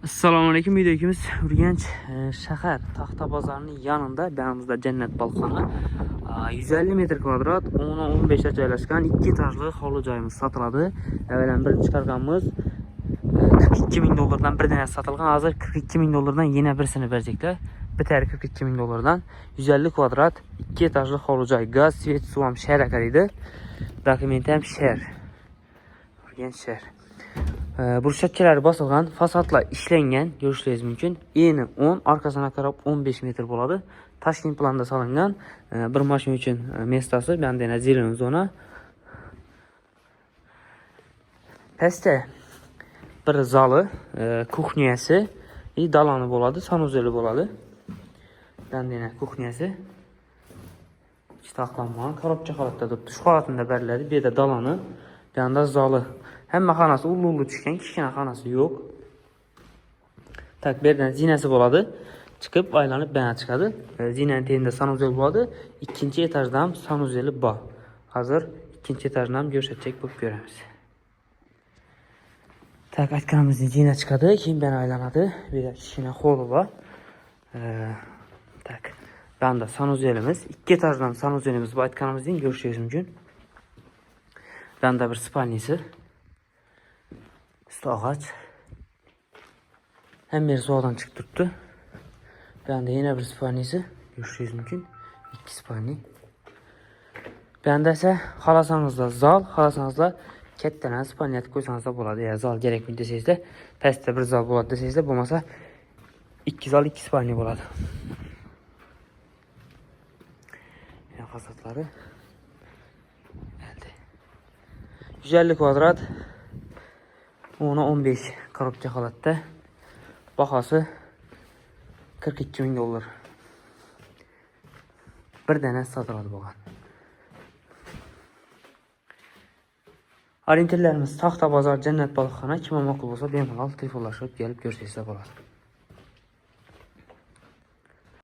Assalamualaikum, videomiz Urganch shahar Taxta bozorining yanında yanımızda Cennet balkonu 150 metr kvadrat 10-15 joylashgan 2 etajli hovli joyimiz sotiladi. Avvalan birinchi chiqarganmiz 42 ming dollardan bir dana sotilgan. Hozir 42 ming dollardan yana birisini verecekler. Bitari 42 ming dollardan 150 kvadrat 2 etajli hovli joy. Gaz, svet, suv ham shahar qaraydi. Dokumenti ham shahar. Urganch shahar. Burchakchalar bosilgan, fasadlar ishlangan, ko'rishingiz mumkin. Eni 10, arkasına qarab 15 metr bo'ladi. Toshkent planda solingan. Bir mashina uchun mestasi, bendena zelen zona. Pastda bir zali, kuxnyasi, dalani bo'ladi, sanuzeli bo'ladi. Bendena kuxnyasi. Istaqlanmagan, korobcha holatda turibdi. Shu holatida beriladi. Bu yerda dalani, bu yerda zali. Hamma xonasi ulu tushgan, kichkina xonasi yo'q. Tak, bu yerdan zinasi bo'ladi. Chiqib, aylanib bana chiqadi. Zinaning tagida sanuzel bo'ladi. Ikkinchi etajda ham sanuzeli bor. Hozir ikkinchi etajni ham ko'rsatsak bo'lib ko'ramiz. Tak, aytganimizning zina chiqadi, keyin bana aylanadi. Bu yerda kichkina hol bor. Tak, bunda sanuzelimiz, ikki etajdan sanuzelimiz bor, aytganimizning ko'rishingiz mumkin. Bunda bir spalnisi. Ağaç. Hem bir soldan çıkıp tuttu. Ben de yine bir spalnisi. Görüşürüz mümkün. 2 spalni. Ben de ise halasanızda zal, halasanızda kettenen spalniyat koysanız da buladı. Ya zal gerek mi deseniz de, peste bir zal buladı deseniz de, bulmasa 2 zal 2 spalni buladı. Yine fasatları. Geldi. 150 kvadrat. 10-15 korobcha holatda. Bahosi 42 ming dollar. Bir dana sotiladi bo'lgan. Orientirlarimiz Taxta bozor Jannat balxona. Kim ma'qul bo'lsa bemalol telefonlashib kelib ko'rsatsa bo'ladi.